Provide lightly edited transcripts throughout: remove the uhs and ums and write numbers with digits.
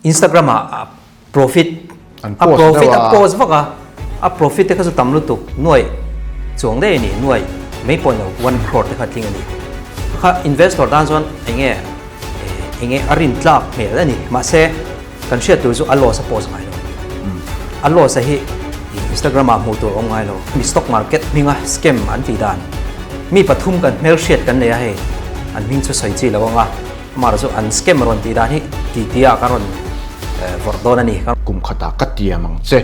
Instagram profit post vaka profit te ka su tamlu tu noi chuang de ni noi mấy point 1 crore te khating ani kha investor dan zon enge arin tlak mel ani ma se kan share tu zu allo suppose ngai lo allo sa hi Instagram mu tu ong ngai lo mi stock market minga scam an ti dan mi pathum kan mel share kan le he an ming chu sai chi lawanga mar zo an scam ron ti dan hi ti tia karon vordon ani kum khata katia mang che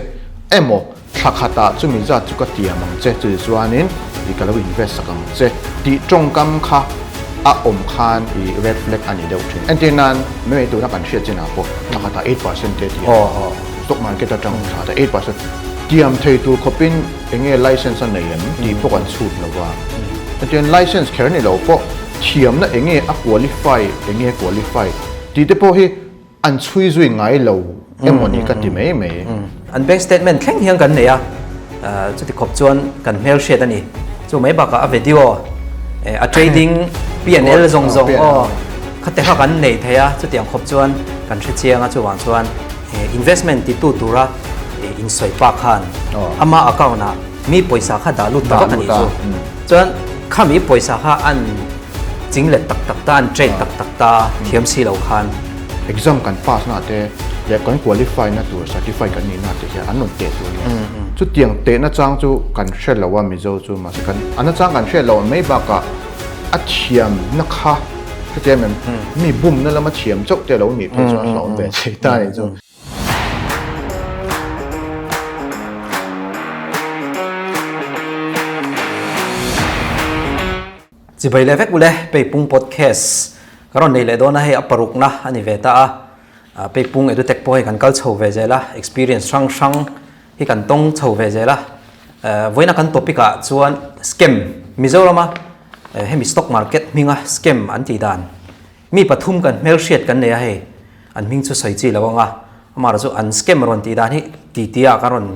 emo thakata chumi za chu katia mang che chu chuanin i kalo invest sakang che ti tongkam kha a khan i red flag ani deuh thin antenan me tu na kan share china po thakata 8% te ti stock market atang thata 8% tiam thei tu khopin enge license an nei an ti pokan chut lawa anten license kher ni lo po thiam na enge a qualify ti te po hi an chui zui ngai lo emoni ka ti mai mai an bank statement thleng hiang kan neya chu ti khop chuan kan mail share ani chu mai ba ka video a trading P&L zong khate kha kan nei theya chu tiang khop chuan kan thre chianga chu wang chuan investment ti tu tura in soi pa khan ama account na mi poisa kha da lu ta ani chu chuan kha mi poisa kha an jinglet tak ta an trade tak ta thiam si lo khan exam kan pass na te ya kan qualify na tur certify kan ni na te ya anon te tu chu tiang te na chang chu kan share lawa mi zo chu ma kan ana chang kan share lawa mai ba ka a thiam na kha te mem mi bum na lama thiam chok te lo ni pe chu lo be che ta ni chu chỉ vậy là vết bule pe pung podcast karon nei le do na he aparuk na ani veta pe pung edu tek poi kan kal chho ve jela experience sang hi kan tong chho ve jela voina kan topic a chuan scam mizorama hemi stock market minga scam an ti dan mi pathum kan mail share kan ne he an ming chu sai chi lawanga amar chu an scam ron ti dan hi ti tia karon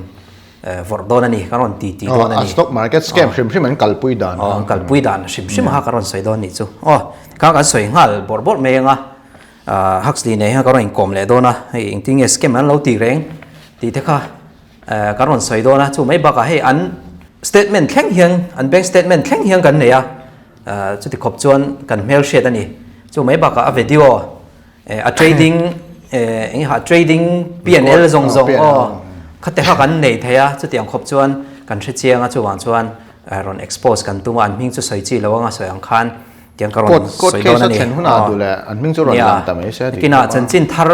vordon ani karon ti don ani stock market scam shim an kalpui dan shim ha karon sai don ni chu ka soi ngal bor menga Huxley ne ha karon kom le dona hei ting scam an lo ti reng ti te kha karon soi dona chu mai ba ka he an statement thleng hiang an bank statement thleng hiang kan ne ya chu ti khop chuan kan mail share ani chu mai ba ka video a trading trading P&L zong khate kha kan nei theya chu tiang khop chuan kan thre chianga chu wang chuan ron expose kan tuman ming chu soi chi lawanga soi ang khan tiang karon soi don ani huna du le an ming chu ron lam ta mai se kina chen chin thar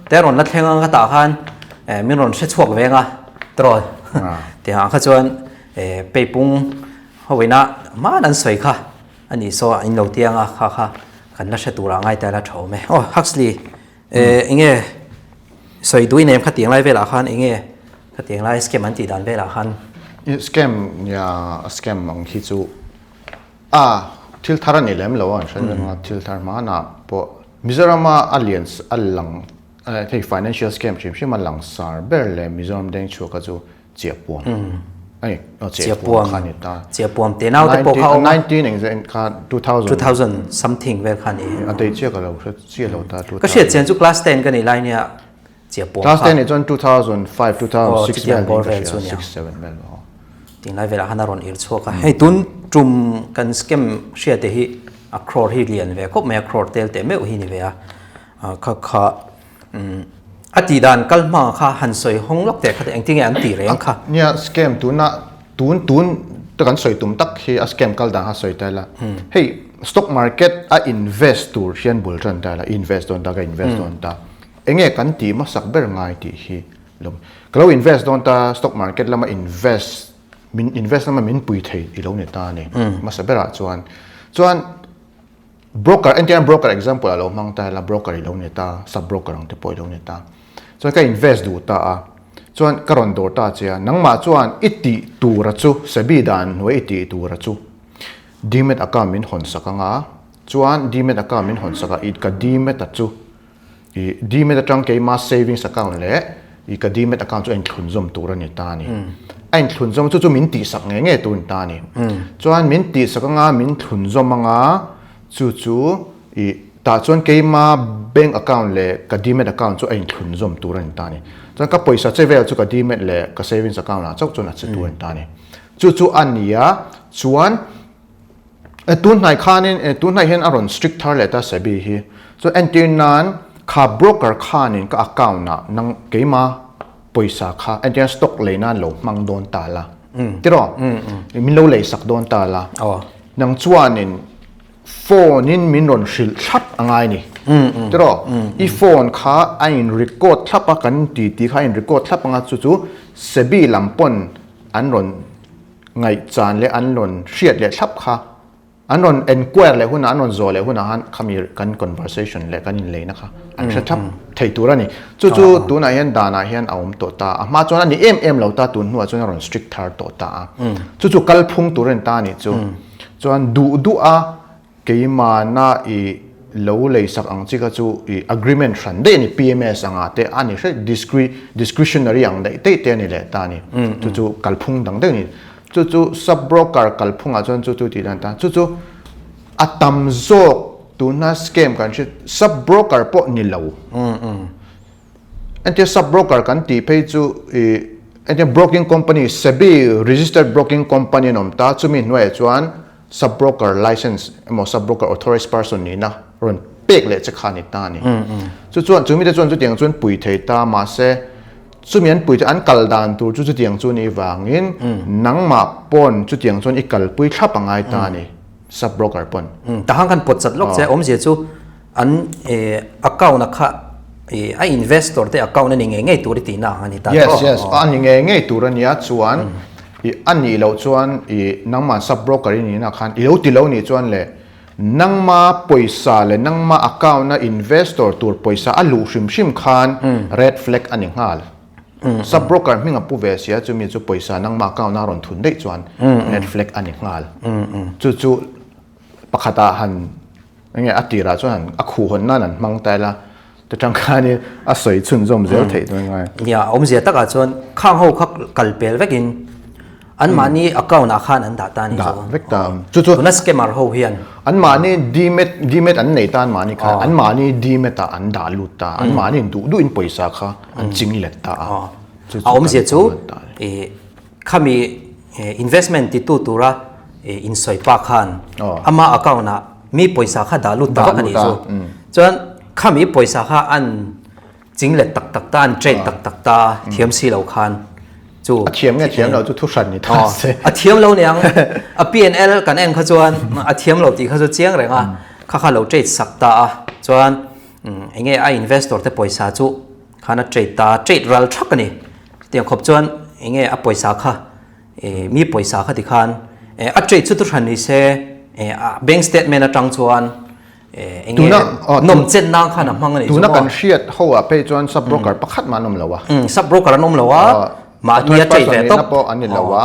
te ron la thlenga ka ta khan min ron hre chuak wenga tro tiang kha chuan pe pung hoina ma nan soi kha ani so in lo tianga kha kan la hre tura ngai ta la tho me Huxley inge soi dui nem kha tiang lai vela khan inge cái tiếng lai scam anh ti dan ve la khan scam ya scam mang hi chu thil thara ni lem lo an shan ma thil thar ma na po Mizoram alliance allang thei financial scam shim lang sar ber le Mizoram deng chu ka chu chepuam ai chepuam khan ta chepuam te nau te po khau 19 engzen kha 2000 something ve khan ni ate che ka lo che lo ta ka she chen chu class 10 ka ni lai nia Last time it's on 2005, 2006, 2007. Tiếng lai về là hana ron ir chuka. Hey tun trum kan scam share te hi a crore hi lian ve kop me a crore tel te me hi ni ve kha ati dan kalma kha han soi hong lok te kha eng ting an ti reng kha. Nia scam tun ta kan soi tum tak hi a scam kal dan ha soi ta la. Hey stock market a investor hian bul ran ta la invest on ta ga invest on ta. Enge kan ti ma sak ber ngai ti hi lom kalau invest don ta stock market lama invest lama min pui thei i lo ne ta ni ma sa bera chuan broker Indian broker example alo mang ta la broker i lo ne ta sub broker ang te poi lo ne ta chuan ka invest du ta chuan karon dor ta chia nangma chuan iti tu ra chu sabi dan no iti tu ra chu demat account min hon sakanga chuan demat account min hon saka it ka demat ta chu demat atang ke ma savings account le i ka demat account chu en thun zom tur ani ta ni en thun zom chu min ti sak nge tun ta ni chuan min ti sakanga min thun zom anga chu i ta chuan ke ma bank account le ka demat account chu ein thun zom turan ta ni chuan ka paisa chevel chu ka demat le ka savings account na chok chon a che turan ta ni chu ania chuan tun nai khanin tun nai hen aron strict thar le ta sabi hi so antinan kha broker khanin ka account na nang keima paisa kha antian stock le nan lo mang don ta la tiro min lo le sak don ta la nang chuanin phone in min ron shil thap angai ni tiro I phone kha ain record thap a kan ti kha in record thap anga chu sabi lampon an ron ngai chan le an ron hriat le thap kha an ron enquire le huna an ron zo le huna han khami kan conversation le kan in le na kha an hriat thap thei tur ani chu tu na hian dana hian aum to ta ma chon ani em lo ta tun nuwa chon ron strict thar to ta chu kal phung turen ta ni chu chuan du a keima na I lo le sak ang chi ka chu I agreement ran de ni PMS anga te ani hre discretionary ang dei te ni le ta ni chu kal phung dang de ni chu sub broker kal phung a chon chu ti dan ta chu atam zok tu na scam kan chi sub broker po ni lo anti sub broker kan ti pe chu anti broking company sebi registered broking company nom ta chu mi noi chuan sub broker license emo sub broker authorized person ni na ron pek le che khani ta ni chu mi de chuan chu tiang chuan pui thei ta ma se chu mian pui an kal dan tur chu tiang chu ni wangin nangma pon chu tiang chuan I kal pui thap angai ta ni sub broker pon ta hang kan pot chat lok che om je chu an account na kha a investor te account na nge tur ti na ani ta yes an nge tur ania chuan I ani lo chuan I nangma sub broker ni na khan I lo ti lo ni chuan le nangma poisa le nangma account na investor tur poisa alu shim khan red flag ani ngal sub broker minga pu ve sia chu mi chu poisa nangma account na ron thun dei chuan red flag ani ngal chu pakhata han nge atira chuan a khu hon nan an mang tai la te tang khani a soi chun zom zel thei tu ngai ya om je taka chuan khang ho khak kalpel vekin an mani account a khan an data ni da vekta chu na scammer ho hian an mani demat an nei tan mani kha an mani demat ta an da lu ta an mani du in paisa kha an chinglet ta om je chu khami investment ti tu tura in soi pa khan ama account na mi paisa kha da lu ta ani chu chuan khami paisa kha an chinglet tak ta an trade tak ta thiam si lo khan chu thiam lo chu thu san ni ta se thiam lo niang a PNL kan en kha chuan a thiam lo ti kha chu chiang renga kha lo trade sakta chuan enge a investor te paisa chu khana trade ral thak ani tiang khop chuan enge a paisa kha mi paisa kha ti khan a trade chu tu than ni se bank statement a tang chuan enge nom chen nang kha na mang ani tu na kan hriat ho a pe chuan sub broker pakhat ma nom lawa sub broker nom lawa ma nia trade ve top po ani lawa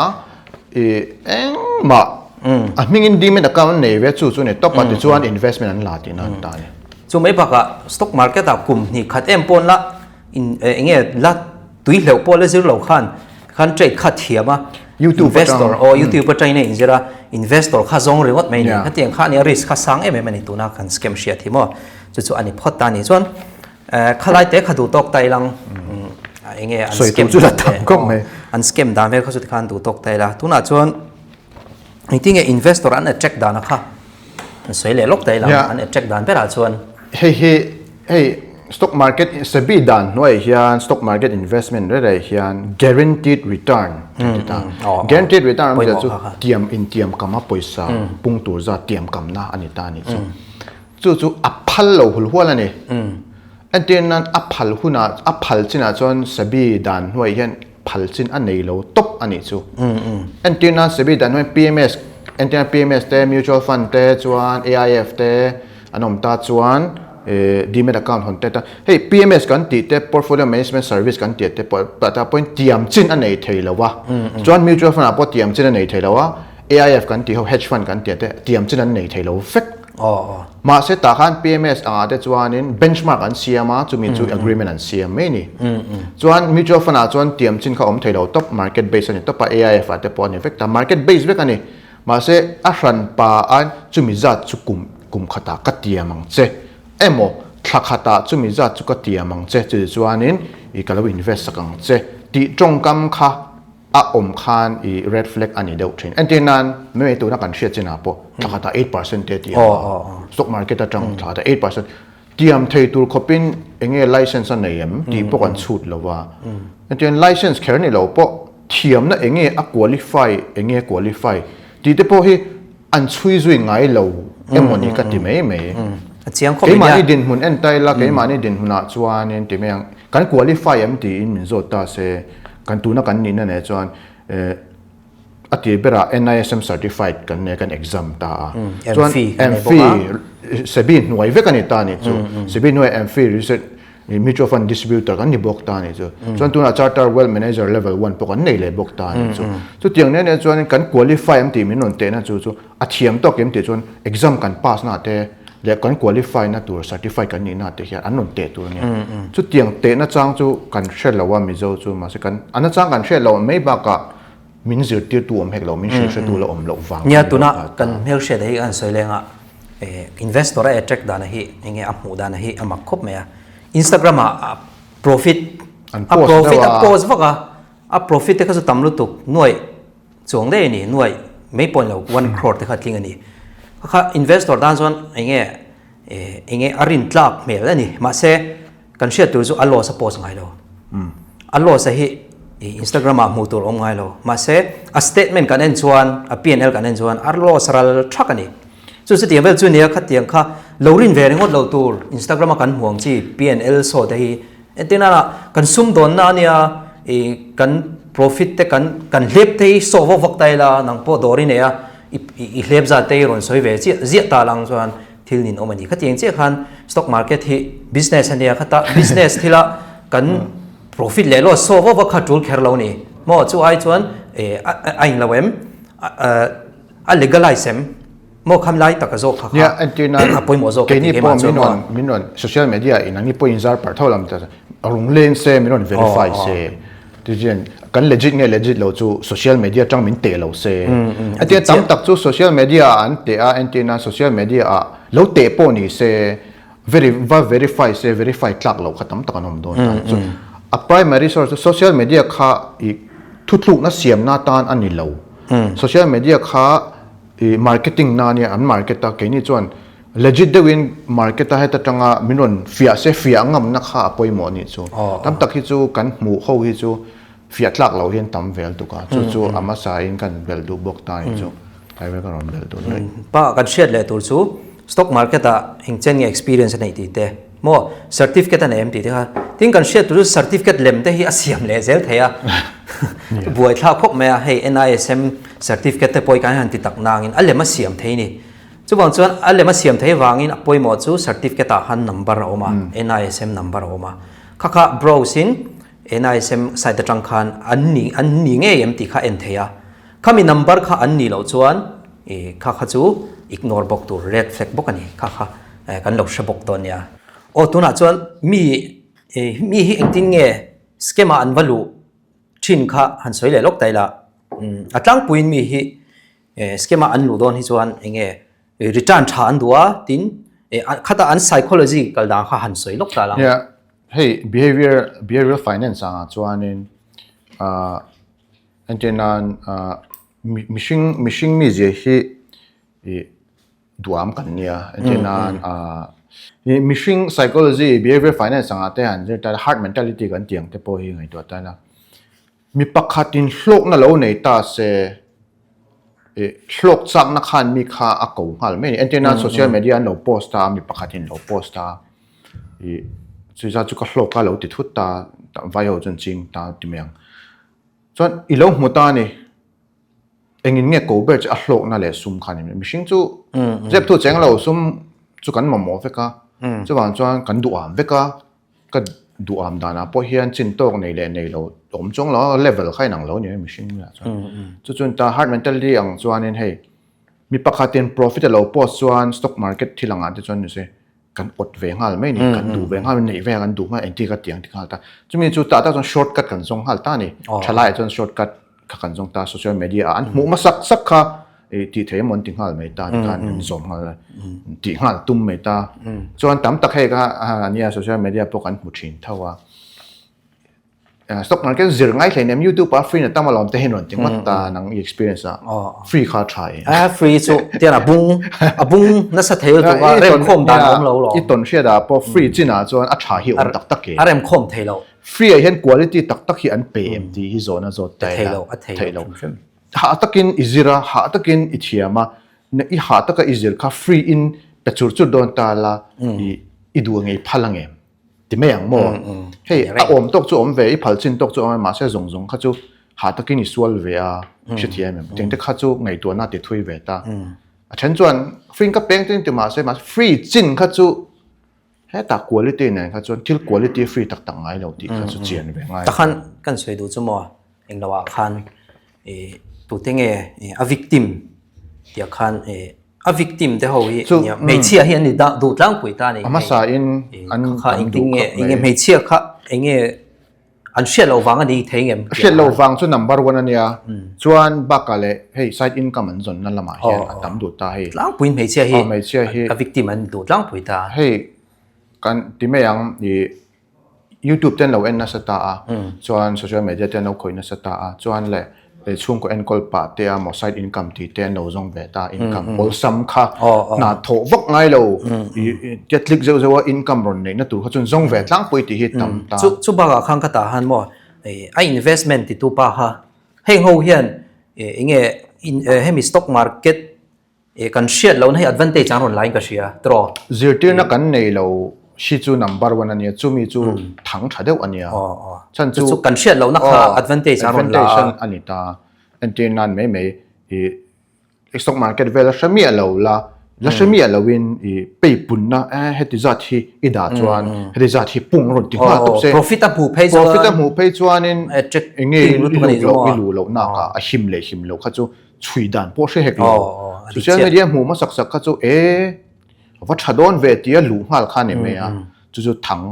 ma a mingin demat account nei ve chu ne top at chuan investment an la ti na ta ni chu mai baka stock market a kum ni khat em pon la in enge la tui hleu pol zir lo khan trade khat thiama YouTube investor or YouTube patai nei injera investor kha zong ringot mai ni khatiang kha ni risk kha sang em em ani tuna kan scam shia thimo chu ani phot ta ni chuan khalai te khadu tok tai lang enge an scam chu la tam kom me an scam da ve kha chu khan du tok tai la tuna chuan I think investor an check da na kha soi le lok tai lang an check dan pera chuan hey stock market sabi dan noi hian stock market investment re hian guaranteed return guaranteed return am chu tiam kama paisa pung tur za tiam kam na ani ta ni chu aphal lo hul hwala ni antenan aphal huna aphal china chon sabi dan noi hian phal chin anei lo top ani chu antena sabi dan noi PMS antena PMS te mutual fund te chuan AIF te anom ta chuan demat account hon te ta hey PMS kan ti te portfolio management service kan ti te ta point tiam chin anei theilawa chuan mutual fund apo tiam chin anei theilawa AIF kan ti ho hedge fund kan ti te tiam chin anei theilo fek ma se ta khan PMS anga te chuanin benchmark an siama chumi chu agreement an siam me ni chuan mutual fund a chuan tiam chin kha om theilo top market base ani top AIF ate pon effect ta market base vek ani ma se a ran pa an chumi za chu kum khata ka tiamang che emo thắc hata chu mi za chu ka tiamang che chu chuanin I kalau invest sakang che ti trong kam kha a khan I red flag ani deuh thin antinan me tu na kan hria china po thak hata 8% te ti stock market atang thak hata 8% tiam thei tur khopin enge license an nei ti po kan chut lowa antian license kher ni lo po thiam na enge a qualify ti te po hi an chui zui ngai lo emoni ka ti me chiang ke mani din hun en tai la ke mani din huna chuan ti me kan qualify am ti in min zo ta se kan tu na kan ni na ne chuan ati bera NISM certified kan ne kan exam ta chuan MF sebi nuai ve kan ta ni chu sebi nuai MF research mutual fund distributor kan ni bok ta ni chu chuan tu na charter wealth manager level 1 po kan nei le bok ta ni chu tiang ne chuan kan qualify am ti min non te na chu a thiam to kem ti chuan exam kan pass na te le kan qualify na tur certify kan ni na te hian an non te tur ni chu tiang te na chang chu kan share lawa mi zo chu ma se kan ana chang kan share lawa mai ba ka min zir tir tu om hek lo min share tu lo om lo wang nya tuna kan hel share dei an soilenga investor a attract dana hi enge amu dana hi amak khop me Instagram profit post vaka a profit te khasu tamlu tuk noi chong de ni noi mai pon lo 1 crore te khat king ani kha investor dan zon enge arin tlak mel ani ma se kan share tu zu allo suppose ngai lo allo sa hi Instagram mu tur om ngai lo ma se a statement kan en chuan a PNL kan en chuan arlo saral thak ani chu se tiang vel chu ne kha tiang kha lorin ve ringot lo tur Instagram kan huang chi PNL so de hi entina kan sum don na nia kan profit te kan lep te so wo vak tai la nang po dori ne a I hlep za te ron soi ve chi zia ta lang chuan thil nin omani kha tiang che khan stock market hi business ania khata business thila kan profit le lo so wo kha tul kher lo ni mo chu ai chuan ain lawem a legalize em mo kham lai tak zo kha ya antina apoi mo zo ke ni po minon social media inang ni po inzar par tholam ta rung len se minon verify se tijen kan legit nge legit lo chu social media tang min te lo se atia tam tak chu social media an te a antina social media a lo te po ni se verify se verify tlak lo khatam tak anom don chu a primary source social media kha I thutluk na siam na tan ani lo social media kha marketing na ni an market ta ke ni chuan legit de win market ta heta tanga minon fia se fia ngam na kha apoi mo ni chu tam tak hi chu kan mu ho hi chu fia tlak lo hian tam vel tu ka chu ama sa in kan bel du bok ta ni chu kai ve ka ron bel tu pa kan share le tur chu stock market a hingchen nge experience nei ti te mo certificate an em ti te ha tin kan share tu certificate lem te hi asiam le zel theya buai thla khop me hey NISM certificate te poi kan han ti tak nangin alema siam thei ni chu bang chuan alema siam thei wangin apoi mo chu certificate a han number oma NISM number oma kha browsing NISM site atang khan anni nge em ti kha en theya khami number kha anni lo chuan kha chu ignore bok tu red flag bok ani kha kan lo shabok ton ya o tuna chuan mi hi engtin nge schema an valu thin kha han soi le lok taila atlang puin mi hi schema an lu don hi chuan enge return tha an duwa tin khata an psychology kal da kha han soi lok ta lang yeah hey behavioral finance a chuanin antenan mishing mi je hi duam kan nia antenan mishing psychology behavioral finance anga te han je ta heart mentality kan tiang te po hi ngai to ta na mi pakhatin hlok na lo nei ta se hlok chak na khan mi kha a ko hal me antenna social media no post ta mi pakhatin lo post ta chu za chu ka hlok ka lo ti thut ta vai ho chun ching ta timeng chuan I lo hmuta ni engin nge ko ber a hlok na le sum khan mi mishing chu jep thu cheng lo sum chu kan mo veka chu wang chuan kan du am veka ka du am dana po hian chin tok nei le nei lo om chong lo level khai nang lo ni machine la chu chun ta hard mentality ang chuan in hei mi pakhatin profit lo post chuan stock market thilanga te chuan ni se kan ot ve ngal mai ni kan du ve ngal nei ve kan du ma anti ka tiang ti khalta chumi chu ta chuan shortcut kan zong hal ta ni thalai chuan shortcut kha kan zong ta social media an mu ma sak kha ti thei mon ti ngal mai ta kan zom ngal ti ngal tum mai ta chuan tam tak he ka ania social media po kan mu thin thawa stock market zir ngai thleinem YouTube pa free na tamalom te hinon tingmat ta nang experience a free kha thai free chu tian abung na sa thei tu ka rem khom dan om lo lo I ton hria da po free china chuan a tha hi om tak tak ke rem khom thei lo free hian quality tak tak hi an pe em ti hi zona zo tai thei lo ha takin izira ha takin ithiama na I ha taka izir kha free in pechur chu don ta la I du ngei phalange ti me yang mo hey a om tok chu om ve I phal chin tok chu om ma se zong zong kha chu ha takin isual ve a shithiam teng te kha chu ngei tu na ti thui ve ta a chen chuan free ka peng tin ti ma se ma free chin kha chu he ta quality ne kha chuan thil quality free tak tak ngai lo ti kha chu chian ve ngai ta khan kan soi du chu mo eng lawa khan tu tenge a victim tia khan a victim te ho hi mei chia hian ni da du tlang pui ta ni ama sa in an kha inge mei chia kha enge an shell over ani theingem shell lo wang chu number 1 ania chuan bakale hey side income an zon na lama hian atam du ta hey tlang pui mei chia hi a victim an du tlang pui ta hey kan ti me yang ni YouTube ten lo en na sa ta a chuan social media ten lo khoi na sa ta a chuan le chung ko en kol pa te a mo side income ti ten no zong ve ta income all sam kha na tho vak ngai lo ya click zo zo income ron nei na tu kha chun zong ve tlang pui ti hi tam ta chu ba ga khang ka ta han mo a investment ti tu pa ha heng ho hian inge hemi stock market kan share lo na advantage an ron line ka shia tro zirtir na kan nei lo shi chu number 1 ania chu mi chu thang thadeu ania chan chu kan share lo na kha advantage an ron la anita antin nan me stock market vel shami alo la la shami alo win pe pun na heti zat hi ida chuan heti zat hi pung ron ti ha top se profit a mu pay chuan in enge lu lo na ka a him lo kha chu chui dan po she hek lo social media mu ma sak sak kha chu wa thadon ve tia lu hal kha ne me a chu thang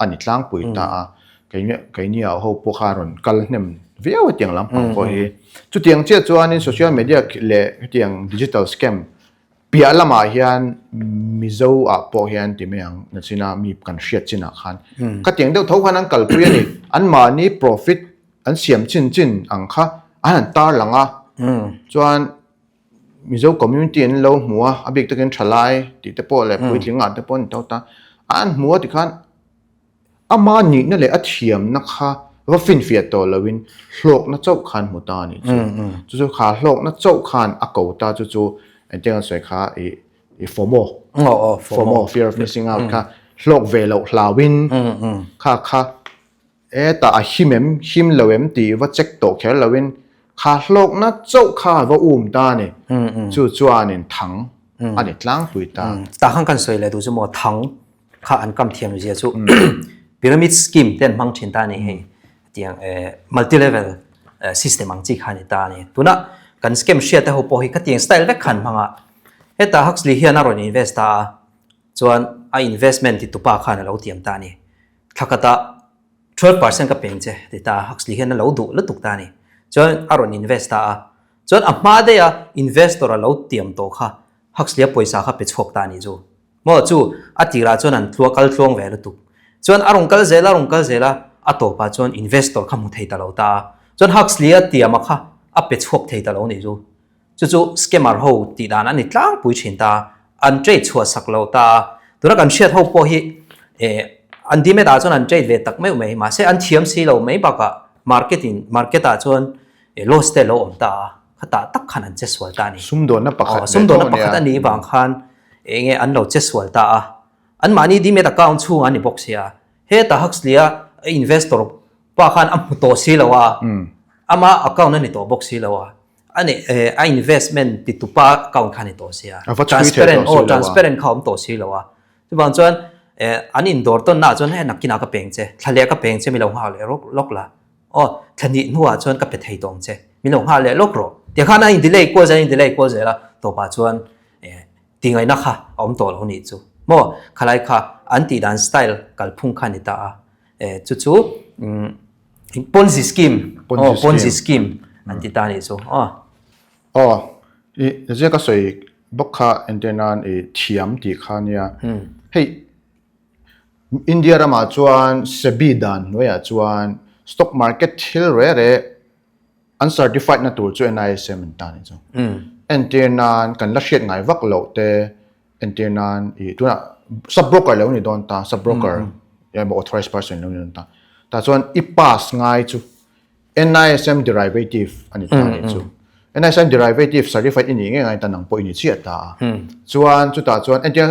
ani tlang pui ta a kai ni a ho po kha ron kal nem viaw tiang lam pang ko hi chu tiang che chuan in social media le tiang digital scam pia lama hian mizo a po hian ti meang na china mi kan hriat china khan ka tiang deuh tho khan an kal pui ani an ma ni profit an siam chin ang kha an tar langa chuan mizo community in lo hmuwa abik takin thalai ti te po le pui tlinga te pon to ta an hmuwa ti khan ama ni na le athiam na kha wa fin fiat to lawin hlok na chau khan muta ni chu kha hlok na chau khan a ko ta chu enteng soi kha FOMO fear of missing out kha hlok ve lo hlawin kha ta a him lawem ti wa check to khel lawin kha hlok na chau kha wa ta ni chu chuan in thang ani tlang pui ta ta khang kan soi le du chu mo thang kha an kam thiam ji chu pyramid scheme ten mang thin ta ni he tiang multi level system ang chi khani ta ni tuna kan scam share ta ho po hi ka tiang style vek khan manga heta Huxley hian aron invest ta chuan a investment ti tu pa khan lo tiam ta ni thakata 12% ka peng che ta Huxley hian lo du la tuk ta ni chuan aron invest ta chuan a ma de a investor a lo tiam to kha Huxley poisa kha pe chhok ta ni chu mo chu atira chuan an thluakal thlong ve la tuk chuan arong kal zela ato pa chuan investor kha mu thei ta lo ta chuan Huxley a tiam kha a pe chhok thei ta lo ni chu scammer ho ti dan ani tlang pui thin ta an trade chua sak lo ta tura kan share ho po hi an di me da chuan an trade ve tak me ma se an thiam si lo mai ba ka market a chuan loss te lo om ta khata tak khan an che swal ta ni sum do na pakhat ani wang khan enge an lo che swal ta an mani di me da account chu ani box ya he ta Huxley a investor pa khan am to si lo wa ama account ani to box si lo wa ani a investment ti tu pa account khan to sia transparent khom to si lo wa tu bang chuan an indoor ton na chuan he nakina ka peng che thlale ka peng che mi lo ha le lok la thani nuwa chuan ka pe thei tong che mi lo ha le lok ro ti khana in delay ko je la to pa chuan tingai na kha om to lo ni chu mo khalai kha anti dan style kal phung khani ta chu Ponzi scheme anti ta ni chu จะก็สวยบอกค่ะอันเดียนันเทียมตีข้าเนี่ยเฮ้ยอินเดียรามาจวนเซบีดันไว้จวนสต็อกมาร์เก็ตฮิลเร่อัน certified นั่นตัวจวน NISM มันตานี่จ้ะอันเดียนันกันลักเชียไงวักโลเตอันเดียนันตัวน่ะ sub broker แล้วนี่โดนตา sub broker ยังบอก authorized person แล้วนี่โดนตาแต่ส่วนอี pass ง่ายจู NISM derivative อันนี้ตานี่จู NISM derivative certified อันนี้ง่ายแต่หนังปอยนี่เชียตาส่วนจุดตาส่วนอันเดีย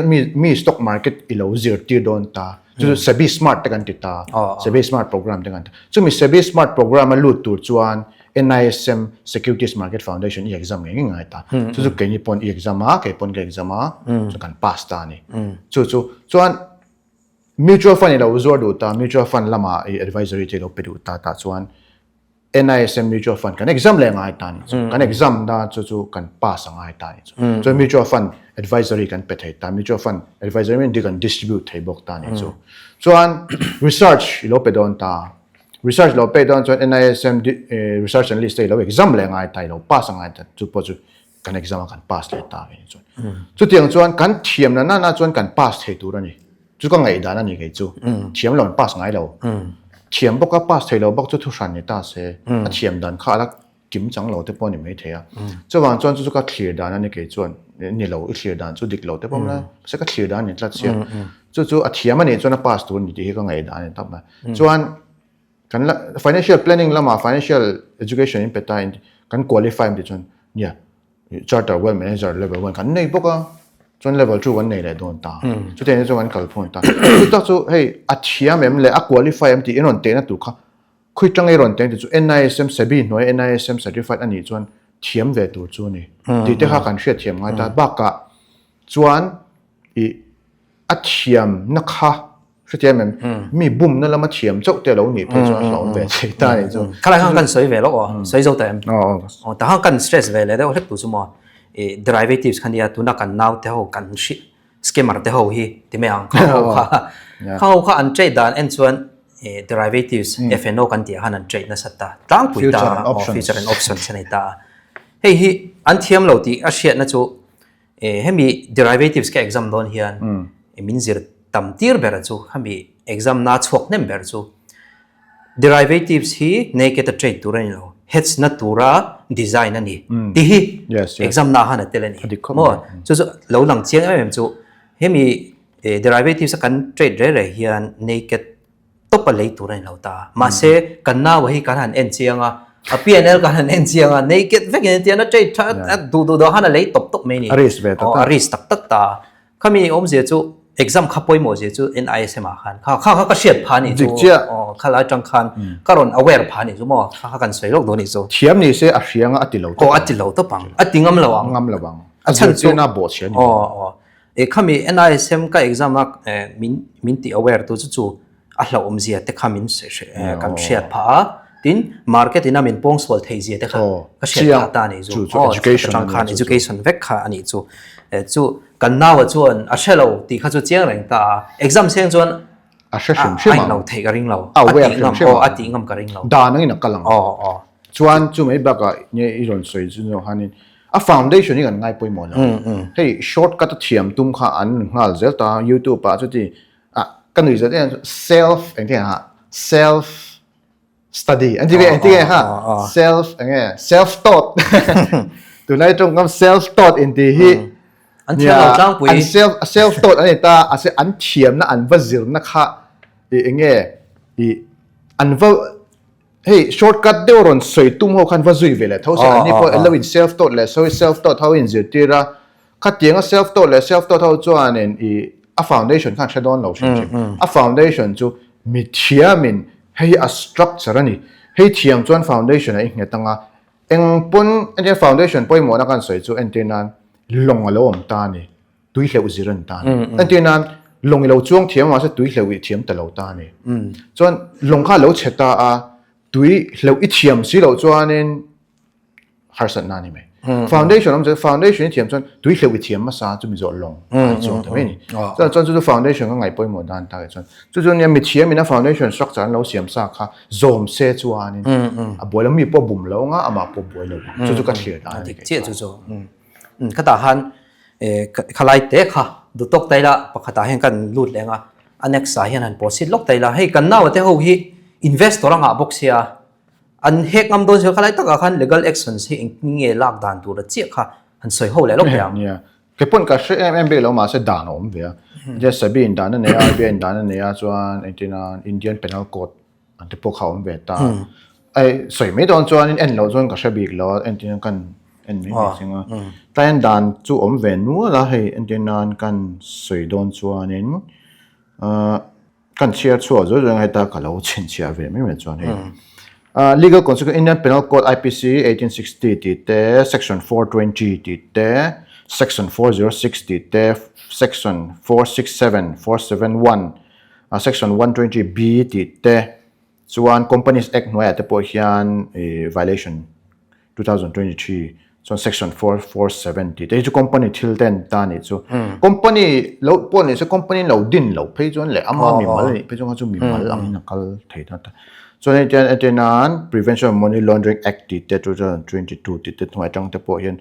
มี stock market อีโลซิร์ตีโดนตาจุด SEBI smart แต่กันติดตา SEBI smart program แต่กันจุดมี SEBI smart program มันลุดตัวส่วน NISM Securities Market Foundation อี exam ง่ายๆตาจุดเกี่ยนี่ปนอี exam มาเกี่ยปนเกี่ย exam มาจุดกัน pass ตานี่ส่วน mutual fund เราอุดดูตา mutual fund ละมา advisory ที่เราไปดูตาส่วน NISM mutual fund กัน exam เลยง่ายตานี่กัน exam ได้จุดกัน pass ง่ายตานี่ส่วน mutual fund advisory กันเป็นตา mutual fund advisory มันดีกัน distribute ให้บอกตานี่ส่วน research เราไปโดนตาresearch เราไปตอนจน NISM research analyst เรา exam เลยง่ายตายเรา pass ง่ายแต่จุดพอจุดกัน exam กัน pass เลยตายจุดที่อย่างจวนกันเทียมนั้นน่าจวนกัน pass ให้ตัวนี่จุดก็ง่ายด้านนี้ไงจุดเทียมเรา pass ง่ายเราเทียมบอกก็ pass ให้เราบอกจุดทุกชั้นนี่ตาเสียเทียมด้านข้าลักจิ้มจังเราแต่พอนี่ไม่เทียจุดวางจวนจุดก็ clear ด้านนี้ไงจวนนี่เรา clear ด้านจุดดิกเราแต่พอมันสักก็ clear ด้านนี่ตัดเสียจุดเทียมมันนี่จวน pass ตัวนี่ที่ก็ง่ายด้านนี่ทับมาจวนกันละ financial planning ละมา financial education นี่เป็นตายกัน qualify มันจนเนี่ย charter wealth manager level 1กันในพวกจน level 2วันไหนเลยโดนตาจุดนี้จนวันkalponตาจุดต่อจุดเฮ้ยอัจฉริยะมันเลย qualify มันที่อินวันเตนะตุกค่ะคุยจังไอ้รอนเตนจุด NISM SEBI หน่วย NISM certified อันนี้จนเทียมเวตัวจุดนี้ที่ที่ข้ากันเชื่อเทียมง่ายแต่บักกะจวนอัจฉริยะนักค่ะสุดท้ายมันมีบุ้มนั่นแล้วมาเทียมเจ้าแต่เราหนีไปจนเราเวทีได้จนข้าราชการสวยเวลสวยเจ้าแต่แต่ข้ากัน stress เวลแล้วเล็กตัวสมอderivatives คันเดียตัวนักกันน่าวเท่ากันชิ scammer เท่าฮีที่ไม่เอาเขาอันเจดานเอ็นส่วน derivatives FNO กันเดียหันอันเจดนั่นสัตตาตั้งปุ๋ยตา future and options ใช่ไหมตาเฮ้ยอันเทียมเราที่อาเซียนนั่นจู่ให้มี derivativesแค่ exam โดนเฮียนมินซิร์ตำตีร์เบอร์จู่ให้มี exam น่าชกเนมเบอร์จู่ derivativesฮี naked trade ตัวนี้เรา hedge นั่นตัวระ design นั่นนี่ที่ฮี exam น่าหันเตลนี่มั่วจู่เราหลังเชียงไอ้แบบจู่ให้มี derivatives กัน trade เรื่อยๆเฮียน naked ตบไปเลยตัวนี้เราตามาเสกันน่าว่าฮีกันหันเอ็นเชียงอ่ะPNL กันหันเอ็นเชียงอ่ะ naked เวกเอ็นเชียงนั่น trade ดูหันเลยตบไม่นี่risk ตักตาเขามีอมเสียจู่exam ขับไปหมดเสียจู่ NISM อาคารเขาก็เชียดผ่านนี่จู่เขาหลายจังคันก็รอน aware ผ่านนี่จู่มั่วเขากันสวยโลกตัวนี้จู่เทียมนี่เสียอาเซียงอัติเหลาอัติเหลาตัวปังอัติงำระวังฉันจู่น่าบอดเชียนี่เขามี NISM ก็ exam นักมินตี aware ตัวจู่อัลเราอมเสียแต่เขามินเสียกันเชียดผ่าดิน market น่ามินปงสวอลเทียแต่เขาก็เชียดผ่าตานี่จู่จังคัน education เวกขาอันนี้จู่กันน่าวจวนอาเชลเราตีข้าจวนเจียงแรงตา exam เสียงจวนอาเชชิมชิมเราเทกริงเราอติงำกริงเราดานังนักกลังจวนจู่ไม่บักเนี่ยอีรอนสวยจู่เนี่ยฮันนี่foundation นี่กันง่ายไปหมดแล้วเฮ้ย shortcut เทียมตุ้มข้าอันงาเซลตา YouTube ป่ะจุดที่กันดูจะเนี่ย self อย่างที่ฮะ self study อันที่ไงฮะ self อย่างเงี้ย self thought ตัวนั้นตรงกับ self thought อันที่ฮีอันที่เราจ้างปุ๋ยอัน self thought อันนี้ตาอันเทียมนะอันว่าซิลนะคะอย่างเงี้ยอันว่าเฮ้ย shortcut เดี๋ยวรอนสวยตุ้มหัวคันว่าซุยเวลาเท่าไหร่อันนี้พอเราอิน self thought เลย self thought เท่าอินซิลตีระขัดยัง self thought เลย self thought เท่าจวนเนี่ยfoundation ข้างชั้นดอนเราใช่ไหมfoundation จู่มีเทียมินให้structure นี่ให้เทียมจวน foundation ไอ้เงี้ยตั้งเอ็งปุ่นอันนี้ foundation ไปหมดนักการสวยจู่อันที่นั้นลงเราอมตานี่ตุยเหลวจิรันตานี่อันที่นั้นลงเราจ้วงเทียมว่าจะตุยเหลวเทียมแต่เราตานี่จวนลงข้าเราเชตาตุยเหลวเทียมสิเราจวนนี่หาสันนานี่ไหมfoundation เราจะ foundation เทียมจนตุยเหลวเทียมมาซาจะมีจวนลงจวนทำไมนี่จนจู่ foundation ก็ไงไปหมดด้านตาจนเนี่ยมีเทียมมีนะ foundation structure เราเสียมซาค่ะ zoom เซจวนนี่บัวเรามีปอบุ่มเราง่ะอามาปอบัวเราจู่ก็เทียดเทียจู่ kata han khalai te kha du tok taila pakhata hen kan lut lenga anexa hian han posit lok taila hei kan naw te ho hi investor anga boxia an hek ngam don se khalai taka khan legal actions hi nge lak dan tur chi kha han soi ho le lok yam yeah cái point cả sự em bị lâu mà sẽ đàn ổn vậy giờ sẽ bị đàn nó này RBI đàn nó này cho anh Indian Penal Code anh tiếp tục học về ta ai soi mấy đoạn cho anh lâu cho cả sẽ bị lâu anh tin cần anh mấy cái gì mà tại anh đàn chú ổn về nữa là hay anh tin anh cần soi đoạn cho anh cần chia cho rồi hay ta cả lâu chuyện chia về mấy cái cho này legal consequence Indian Penal Code IPC 1860 thì section 420 thì Section 406 te, Section 467, 471, Section 120B te, chuan Companies Act noya te po hian violation 2023, so Section 447 te, chu company thil ten ta ni chu. Company lo po ni se company lo din lo phei chuan le ama mi mal ni phei chuan chu mi mal ang nakal thei ta. So then Prevention of Money Laundering Act te 2022 te noya tang te po hian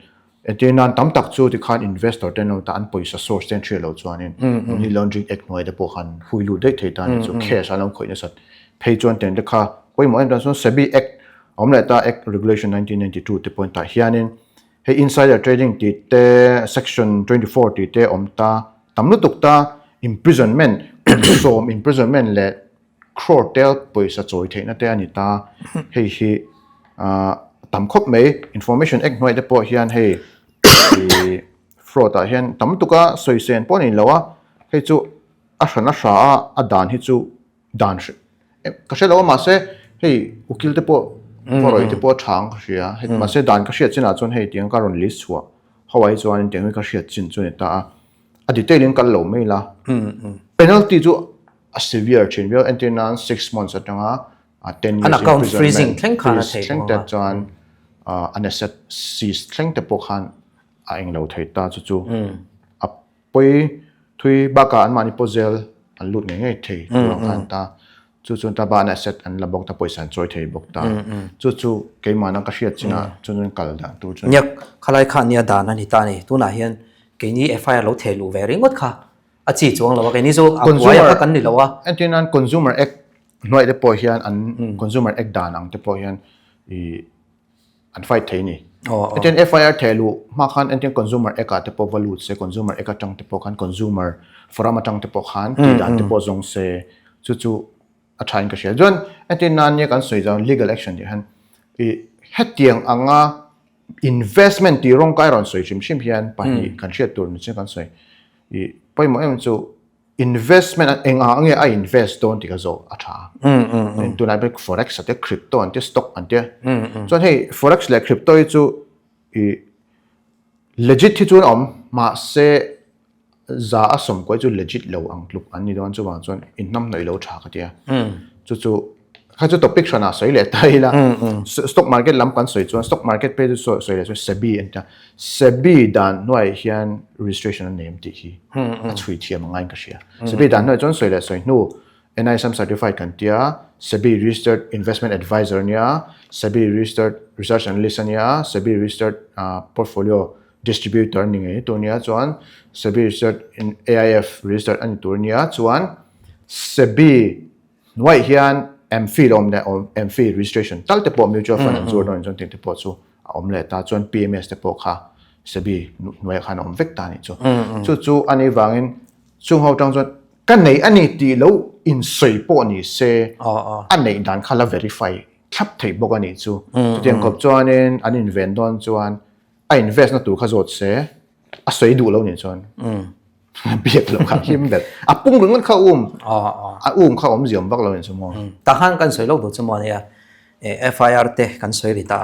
nan tam tak chu ti khan investor ten no ta an poisa source ten thre lo chuan in money laundering act noi de po khan huilu de thei ta ni chu cash along khoina sat phei chuan ten de kha koi mo en so SEBI act omla ta act regulation 1992 te point ta hianin he insider trading ti te section 24 ti te omta tamlu tukta imprisonment som imprisonment le crore tel poisa choi theina te ani ta hei hi tam khop mai information act noi de po hian hei fraud a hian tam tuka soisen pon in lawa hei chu a hrana hra a dan hi chu dan ka she lawa ma se hei ukil te po poroi te po thang hria hei ma se dan ka hria china chon hei tiang ka ron list chua hawai chuan tiang ka hria chin chun ta a detailing kal lo mai la penalty chu a severe chin well antenan 6 months atanga 10 years an account freezing thleng khana thei chuan an asset seize thleng te po khan a eng lo thei ta chu a poi thui baka an mani pozel an lut nge thei tu khan ta chu ta ba an asset an labok ta poisan choi thei bok ta chu ke mana ka hriat china chun kal da tu chu nyak khalai khan nia dan ani ta ni tu na hian ke ni FIR lo thelu ve ringot kha a chi chuang lo ke ni zo a ya ka kan ni lo wa antinan consumer act noi de po hian an consumer act dan ang te po hian an fight thei ni enten FIR thelu ma khan enten consumer act te po valut se consumer act atang te po khan consumer forum atang te po khan ti dan te po zong se chu a thain ka share jon enten nan ye kan soi jang legal action di han hetiang anga investment ti rong kai ron soi chim hian pa hi kan hriat tur ni che kan soi poi mo em chu investment ange a invest don ti ka zo a tha tu na be forex ate crypto ante stock ante so hey forex le crypto chu legit thi chun ma se za asom ko chu legit lo ang luk ani don chu wang chon innam noi lo tha ka tia chu kha chu topic shana soi le tai la stock market lam kan soi chuan stock market pe chu soi le SEBI enta SEBI dan noi hian registration name ti hi a chui thiam ngai ka sia SEBI dan noi chon soi le soi nu NISM certified kan tia SEBI registered investment advisor nia SEBI registered research analyst nia SEBI registered portfolio distributor ni ngai to nia chuan SEBI registered in AIF registered ani tur nia chuan SEBI noi hian MFI om ne MFI registration tal te po mutual fund an zur don chon te po chu om le ta chon PMS te po kha SEBI noi khan om vek ta ni chu ani wangin chung ho tang chon kan nei ani ti lo in soi po ni se an nei dan khala verify thap thei bok ani chu tiang kop chuanin an invent don chuan a invest na tu kha zot se a soi du lo ni chon biak lo kha him bet a pung rung kha a kha ziom bak lo ni chu mo ta han kan soi lo du chu mo ya FIR te kan soi ri ta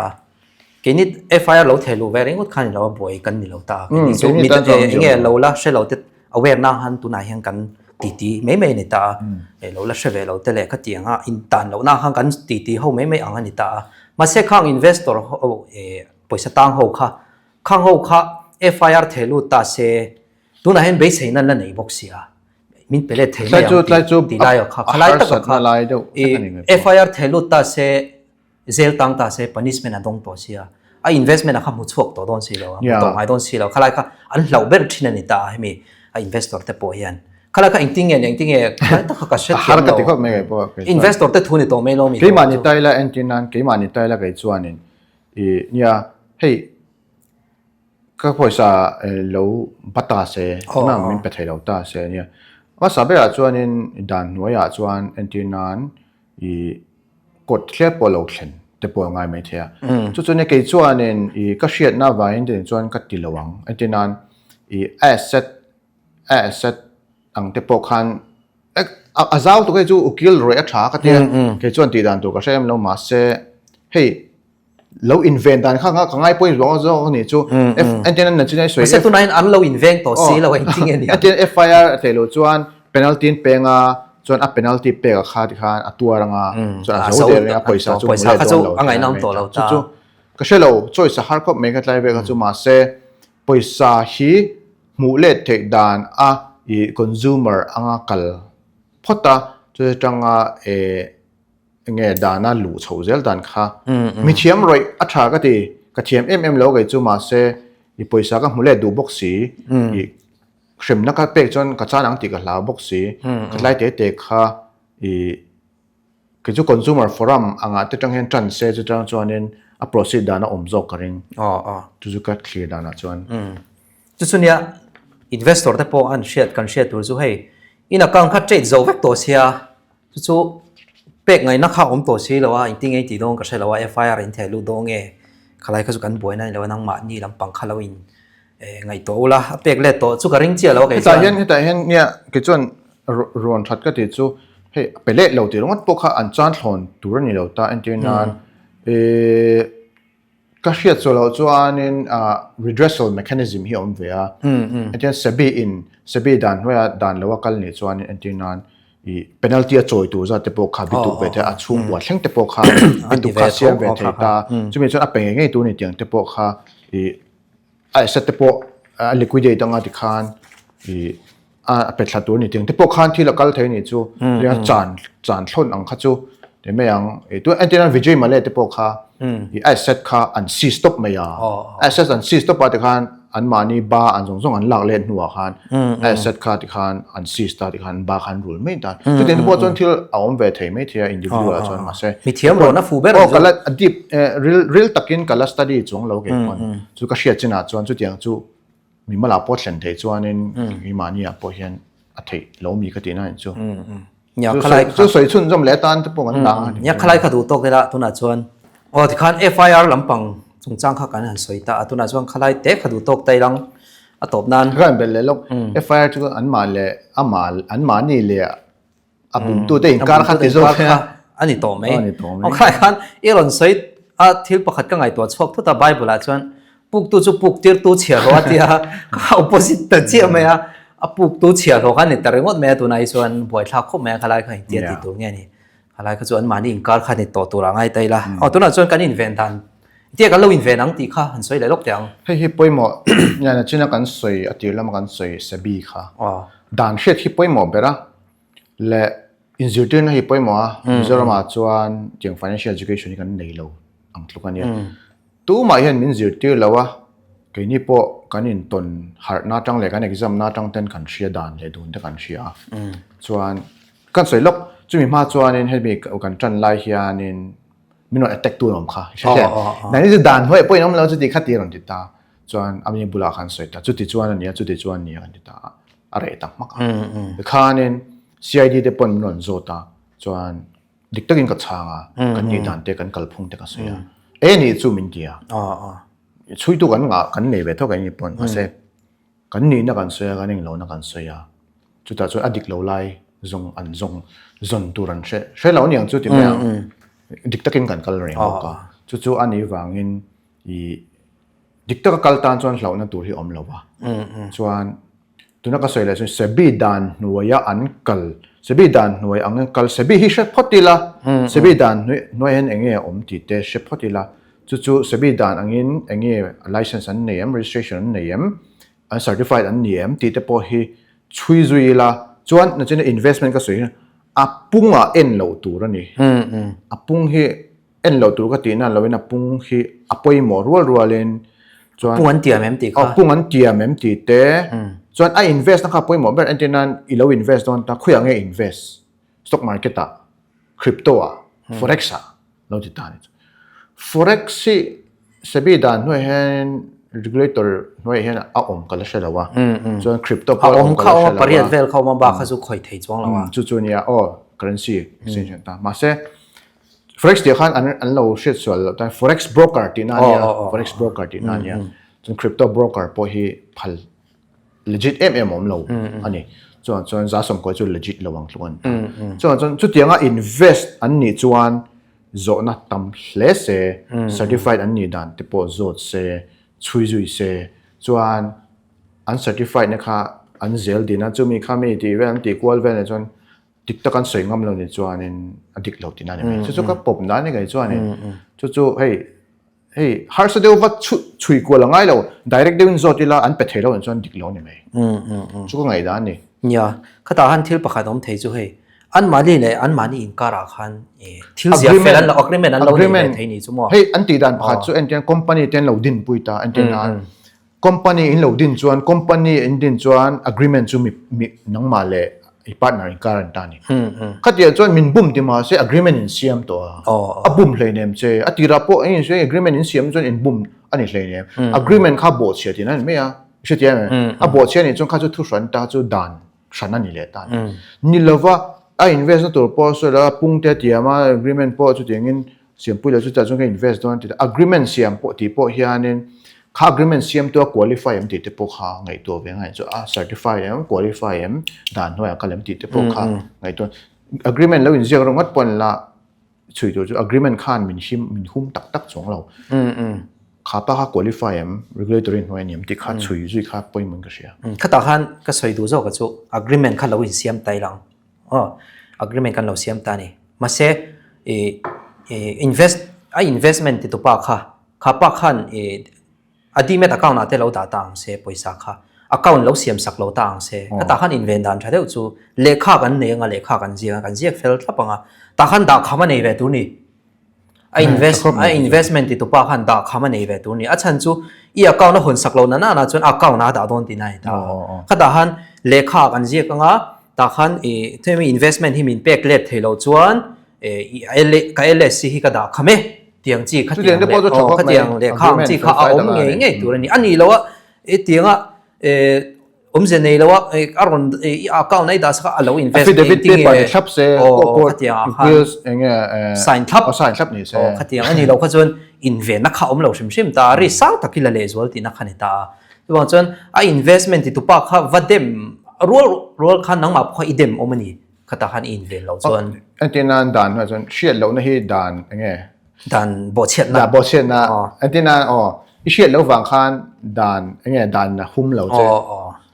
ke ni FIR lo thelu ve ringot khan lo boy kan ni lo ta ni chu mi te nge lo la she lo te aware na han tu na hian kan ti mai ni ta lo la she ve lo te le kha tianga in tan lo na han kan ti ho mai ang ani ta ma se khang investor ho poisa tang ho kha FIR thelu ta se tu na hen be sei nan la nei box ya min pele thele lai chu ti la yo kha khalai ta kha lai do FIR thelu ta se zel tang ta se punishment adong to sia investment อะครับมุดช่วงตัวโดนสิแล้วตรงไอ้โดนสิแล้วขลายค่ะอันเราเบอร์ที่นั่นนี่ตาให้มีinvestor แต่ปอยยันขลายค่ะอิงติงเงี้ยต้องเขาก็เช็ด har ka ti kho me po investor แต่ทุนนี่ตัวไม่รู้มี ke mani tai la antinan ke mani tai la kai chuanin nia hei ka poisa lo bata se ma min pe thai lo ta se nia wa sa be a chuanin dan noya chuan antinan kod thlet po lo thlen te po ngai mai thea chu chu ne ke chuanin ka hriat na wa in den chuan ka tilawang antinan asset ang te po khan azau to ke chu ukil roi a tha ka te ke chuan ti dan tu ka sem lo ma se hey lo invent dan kha ka ngai point lo zo ni chu antinan na chinai soi se tu nine an lo invent to si lo ting ania antinan fir te lo chuan penalty penga chuan a penalty pe ka kha ti khan atuaranga chuan a zo de a poisa chu ka chu angai nam to lo ta chu ka shelo choice har ko me ka tlai ve ka chu ma se poisa hi mu le the dan a consumer anga kal phota chu tanga nge dana lu chhozel dan kha mi thiam roi a tha ka ti ka thiam lo ga chu ma se i poisa ka mu le du box si i khrim na ka pek chon ka chanang ti ka la box si ka lai te kha ke chu consumer forum anga te tang hen tran se chu tang chuanin a proceed dana omjok ka ring chu ka clear dana chuan chu chunia investor te po an share tur chu hei in account kha trade zo vek to sia chu pek ngai na kha om to si lawa inting ei ti dong ka shelawa fir in thelu dong e khalai kha chu kan boina lawa nang ma ni lam pang khalawin ngai to la pek le to chu ka ring chia lawa ke ta hen nia ke chuan ron that ka ti chu hei pele lo ti rongat po kha an chan thlon tur ni lo ta antinan ka hriat chu lo chuanin redressal mechanism hi om ve a atian sebi dan hoya dan lawa kal ni chuanin antinan penalty a choi tu za te po kha bitu be te a chung wa thleng te po kha bitu kha siam ve the ta chumi chuan a penge ngei tu ni tiang te po kha a set te po liquidate anga ti khan a pe thla tu ni tiang te po khan thila kal thei ni chu ya chan thlon ang kha chu te me yang tu antinan vijay male te po kha asset kha an si stop me ya asset an si stop pa te khan an mani ba an zong an lak le nuwa khan asset kha ti khan an si sta ti khan ba khan rule me ta tu ten po chon thil aom ve thei me thia individual chon ma se mi thiam ro na fu ber kala deep real takin kala study chong lo ke kon chu ka hriat china chon chu tiang chu mi mala po thlen thei chuanin mi mani a po hian a thei lo mi ka ti na chu nya khalai chu soi chun jom le tan te po an na nya khalai kha du tok la tuna chuan ti khan fir lampang chung chang kha kan han soita atuna chuan khalai te kha du tok tai lang a top nan kan bel le lok fir chu an ma le amal an ma ni le a bum tu te in kar kha te zo kha ani to me khalai khan iron soi a thil pakhat ka ngai to chok thu ta bible a chuan puk tu chu puk tir tu chhia ro atia ka opposite ta chi me a puk tu chhia ro khan ni tarengot me tu nai chuan boi thla khop me khalai kha ti ti tur nge ni khalai kha chuan mani in kar kha ni to tur angai tai la tu na chuan kan invent dan tia kan lo invent ang ti kha han soi le lok tiang hei poimo nya na china kan soi atir lam kan soi sabi kha dan hret hi poimo bera le inzirtin hi poimo a zerama chuan tiang financial education kan nei lo ang tlukan ya tu ma hian min zirtir lawa ke ni po kanin ton har na tang le kan exam na tang ten kan hria dan le dun te kan hria chuan kan soi lok chumi ma chuanin helmi kan tran lai hianin min on attack tu nom kha nani ju dan hoi point nom lo chu ti khati ron ti ta chuan ami bula khan soi ta chu ti chuan ania chu ti chuan nia kan ti ta are tak mak khanin cid te pon non zota chuan diktakin ka changa kan ni dan te kan kalphung te ka soya ni chu min dia chui tu kan nga kan nei ve tho kan ni pon ase kan ni na kan soya kan ing lo na kan soya chu ta chu adik lo lai zong an zon turan she lo niang chu ti me diktakin kan kal reng ka chu ani wangin dikta ka kaltan chuan hlau na tur hi om lo ba chuan tuna ka soila chu sebi dan nuaya an kal sebi dan nuai ang kal sebi hi shet photila sebi dan nuai hen enge om ti te she photila chu sebi dan angin enge license an name registration an name an certified an name ti te po hi chui zuila chuan na chen investment ka soi apunga en lo tur ani apung hi en lo tur ka ti na lo na pung hi apoi mo rual in chuan pungan tiam em ti kha pung an tiam em ti te chuan a invest na kha poi mo ber antinan I lo invest don ta khuyang e invest stock market a crypto a forex a lo ti ta ni forex si sebi dan no hen regulator no hen a om kala shalawa chuan crypto a om kha o pariat vel kha ma ba kha chu khoi thei chong lawa chu nia currency exchange ta ma se forex ti khan an lo shit sol ta forex broker ti na nia forex broker ti na nia chun crypto broker po hi phal legit om lo ani chuan za som ko chu legit lowang tluan chuan chu tianga invest an ni chuan zo na tam hle se certified an ni dan te po zo se chui zui se chuan uncertified na kha an zel dina chu mi kha mi ti ven ti kwal ven chuan tik takan soi ngam lo ni chuan in adik lo ti na ni chu ka pop na ni gai chuan in chu hey har sa deu wat chui ko la ngai lo direct deu zo ti la an pe thelo chuan dik lo ni mai chu ko ngai da ni nya khata han thil pakha dom thei chu hei an mani le an mani in kara khan thil zia felan la agreement an lo ni thei ni chu mo hey an ti dan pakha chu entian company ten lo din puita entian company in lo din chuan company in din chuan agreement chu mi nang ma le I partner in current tani khatia chuan min bum ti ma se agreement in siam to a bum hlei nem che atira po ai se agreement in siam chuan in bum ani hlei nem agreement kha bo che ti na me a se ti a bo che ni chuan kha chu thu ran ta chu dan ran ani le ta ni lova a invest na tur po so la pung te ti ama agreement po chu tengin siam pu le chu ta chu ka invest don ti agreement siam po ti po hianin kha agreement siam to qualify em ti te po kha ngai to ve ngai chu a certify em qualify em dan hoya kalem ti te po kha ngai to agreement lo in zia rongat pon la chui to chu agreement khan min hum tak chong lo kha pa kha qualify em regulatory hoi niam ti kha chui zui kha poi mun ka sia khata khan ka soi du zo ka chu agreement kha lo in siam tai lang agreement kan lo siam ta ni ma se investment ti to pa kha pa khan adimet account ate lo da tang se poisa kha account lo siam sak lo tang se ta khan invest dan thadeu chu lekha kan ne nga lekha kan zia fel thapanga ta khan da khama nei ve tu ni investment ti to pa khan da khama nei ve tu ni a chan chu I account na hon sak lo na chun account na da don ti nai ta kha da han lekha kan zia ka nga ta khan themi investment hi min pek let thelo chuan ka LSC hi ka da khame tiang chi kha tiang le khang chi kha om nge tu ni ani lo tiang ze nei lo aron account nei da sa alo invest ting pa shop se ko bills enge sign thap ni se kha tiang ani lo kha chon invest na kha om lo shim ta ri sang takila le zol ti na khani ta wa chon a investment ti tu pa kha vadem rol khan nang ma kho idem omani khata khan invest lo chon antinan dan wa chon shit lo na hi dan enge dan bo chet na antina I shit lo wang khan dan enge dan na hum lo che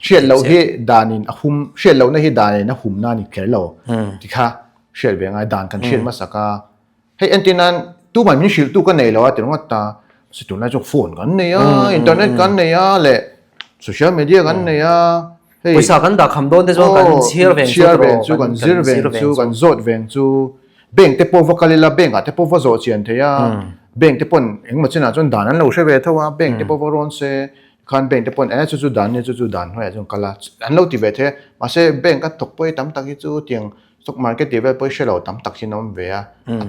shit lo hi dan in hum shit lo na hi dan na hum na ni ker lo ti kha shit be ngai dan kan shit ma saka hey antinan tu man min shil tu ka nei lo a tirong ta si tu na jok phone kan nei a internet kan nei a le social media kan nei a poisa kan da kham don de zo kan share ven chu kan zir ven chu kan zot ven chu bank te po vokalila bank a te po vo zo chian the ya bank te pon engma china chon dan an lo she ve thawa bank te po vo ron se khan bank te pon chu dan ne chu dan hoya chon kala an lo ti ve the ma se bank ka tok poi tam tak hi chu tiang stock market ti ve poi she lo tam tak hi nom ve a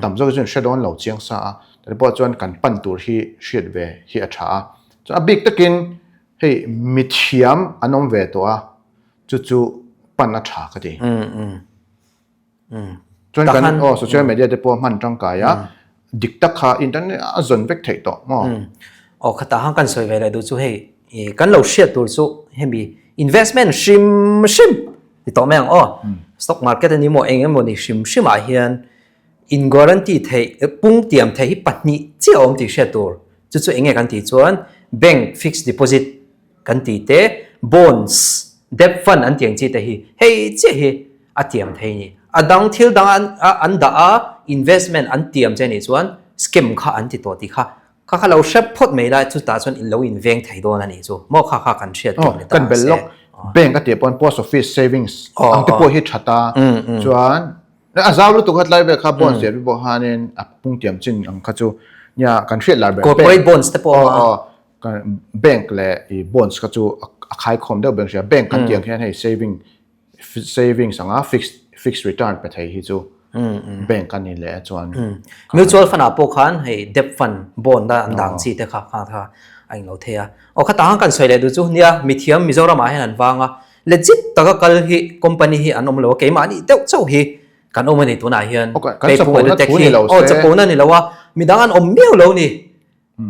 tam zo chon she don lo chiang sa a te po chon kan pan tur hi shit ve hi a tha so a big takin hey mithiam anom ve to a chu pan na tha ka ti chon kan social media te po man tang ka ya dikta kha internet a zon vek thei to mo khata hang kan soi ve le du chu hei kan lo share tur chu hemi investment shim ti to meng stock market ani mo engem mo ni shim a hian in guarantee thei pung tiam thei patni chi om ti share tur chu enge kan ti chuan bank fixed deposit kan ti te bonds debt fund an tiang chi te hi hei che hi a tiam thei ni adang thil dang an da investment an tiam che ni chuan scam kha an ti to ti kha lo shep phot mai la chu ta chuan in lo invest thai do na ni chu mo kha kan share to ni ta kan bel lok bank ka te pon post office savings ang te po hi thata chuan อาซาวลุตุขัดไล่แบบคาร์บอนเสียไปบอกฮานินปุ่งเตรียมจินอังคัจูเนี่ยการเทรดลายแบบ corporate bonds แต่พอ แบงก์และอีบอนส์คัจูขายคอมเด้อแบงก์เสียแบงก์กันเตียงแค่ให้ saving สังอา fixed return ไปไทยฮิจูแบงก์กันนี่แหละจวน mutual fund พวกคันให้ debt fund bond ได้อันดังสิแต่ค่ะค่ะไอ้เราเทียโอ้ข้าต่างกันสวยเลยดูจูเนี่ยมีเทียมมีเจ้าเรามาให้นันฟังอ่ะ legit ตะก็กัลฮี company ฮีอันนมโลเกี่ยมานี่เดี๋ยวเจ้าฮีกันอมมันนี่ตัวไหนเฮียนไปพูดเด็กฮีโอ้จะพูดนั่นนี่แล้วว่ามีดังอันอมเมี่ยวเรานี่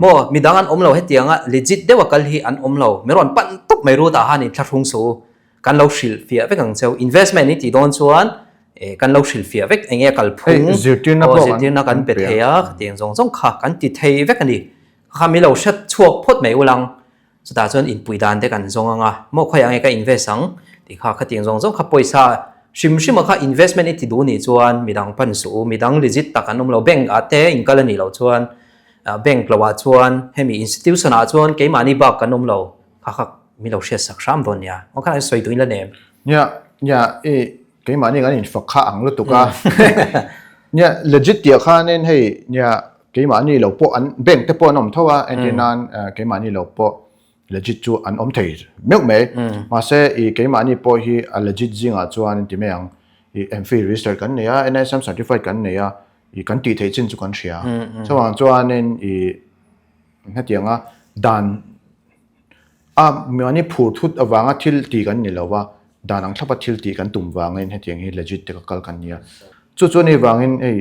บ่มีดังอันอมเราให้เตียงอ่ะ legit เดี๋ยวกัลฮีอันอมเราไม่ร้อนปั่นตุกไม่รู้ตาฮันนี่ทัดหงสูกันเราชิลเฟียไปกันเจ้า investment นี่ที่โดนชวนกันเราชิลเฟียไปเองกันพุ่งจิตจินกันเป็ดเฮียเตียงจงขากันติดเฮียไปกันนี่ข้ามีเราชัดชั่วพดไม่อุลังสุดท้ายจนอินปุยดานเด็กกันจงอ่ะมั่วใครยังไงก็ invest สังที่ข้าขัดเตียงจงข้าปล่อยซาชิมข้า investment นี่ที่ดูนี่ชวนมีดังพันสูมีดัง legit ตะกันเราแบ่งอาเต้อินกันนี่เราชวนแบ่งเราว่าชวนให้มี institution ชวนเกี่ยมานี่บักกันเราข้ามีเราเชื่อสักสามตัวเนี่ยโอเคสวยตัวนี้ละเนี่ยเกี่ยมานี่กันอินฝักข้าอังลุตุกาเนี่ย legit เดียวข้าเนี่ยให้เนี่ยเกี่ยมานี่เราปอันแบ่งแต่ปอนอมเท่าว่าอันที่นั้นเกี่ยมานี่เราปlegit จูอันอมเทย์ไม่ไหมมาเสียอีเกี่ยมานี่พอฮีlegitจริงอ่ะจวนที่ไม่ยังอี MFI register กันเนี่ย NISM certified กันเนี่ยอีกันตีเทจินจุกันเชียจวนจวนนี่อีนั่นเดียงอ่ะดันมีอันนี้พูดทุกวางทิลตีกันนี่แล้วว่าดันอังทับทิลตีกันตุ่มวางเงินให้เดียงให้ legit เด็กกัลกันเนี่ยจวนนี่วางเงินไอ้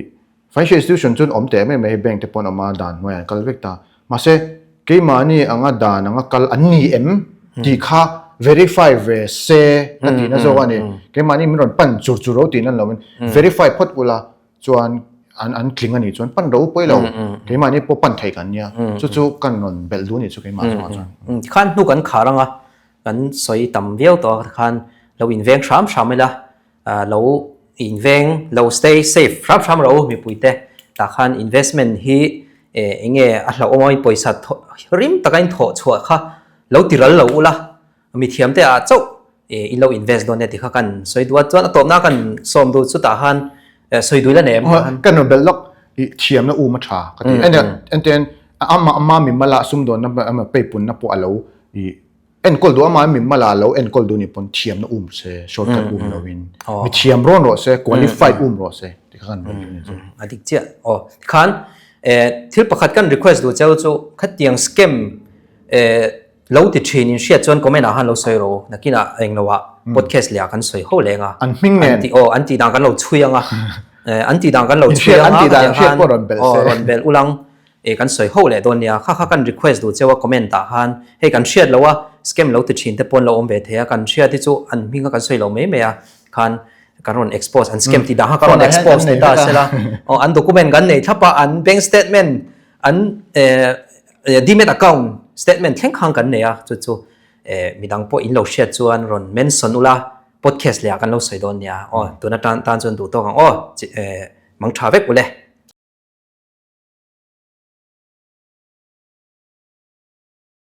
financial institution จนอมแต่ไม่แบ่งแต่ปอนออกมาดันไว้กัลเวกตามาเสียเกี่ยมานี่อังดานอังกัลอันนี้ที่ข้า verify เวเซนั่นที่นั่นโซวันนี้เกี่ยมานี่มันปั่นจุดเราตีนั่นเรามัน verify พอดเวลาจวนอันคลิงอันนี้จวนปั่นเราไปเราเกี่ยมานี่พอปั่นไทยกันเนี่ยจู่กันนนเบลดูนี่จู่เกี่ยมาจวนขันนุกันขารังอ่ะกันสวยต่ำเดียวต่อขันเรา invest ช้ำไม่ละเรา invest เรา stay safe ช้ำเรามีปุ๋ยเตะแต่ขัน investment ฮีเองเราเอาไม่ปล่อยสัตว์ริมตะกันถอดชัวค่ะเราติดเราละมีเทียมแต่เจ้าเรา invest โดนเนี่ยที่เขากันสวยดูจนตัวหน้ากันสมดูสุดท้ายสวยดูแล้วเนี่ยกันนนเบลล็อกเทียมแล้วมาชาก็ที่อันนี้อามามิมาละซุ่มโดนนั่นไปปุ่นนั่นพวกเราเอ็นกอลดูอามามิมาละเราเอ็นกอลดูนี่ปุ่นเทียมแล้วเสช็อตกันเราวินมีเทียมร้อนรอเสกว่านี่ไฟรอเสที่เขากันเป็นอยู่นี่อันที่เจ้าอ๋อขันที่ประคัดกัน request ดูเจ้าจู่ขัดยัง scam เราติดเทรนนิ่งเชียจนก็ไม่น่าหันเราใส่เรานักกินเองเราว่า podcast เลี้ยกันใส่เขาเลยอ่ะอันมิ่งเนี่ยอันที่ดังกันเราช่วยอ่ะอันที่ดังกันเราช่วยอ่ะอันที่ดังเชียก็รันเบลรันเบลอุลังกันใส่เขาเลยตอนนี้ข้ากัน request ดูเจ้าว่า comment ด่าหันให้กันเชียเราว่า scam เราติดเทรนแต่ปนเราอมเบทเฮียกันเชียที่จู่อันมิ่งกันใส่เราไม่อ่ะคันการอน expose อัน scam ที่ด่าการอน expose นี่ได้ใช่ละอัน document กันเนี่ยถ้าปะอัน bank statement อันdemat account statement แข่งขันกันเนี่ยจู่มีดังพออินเราเชียจวนรอนเมนสนุละ podcast เลียกันเราใส่โดนเนี่ยตัวนั้นตานจนดูตัวกันมังชาเวกกูเลย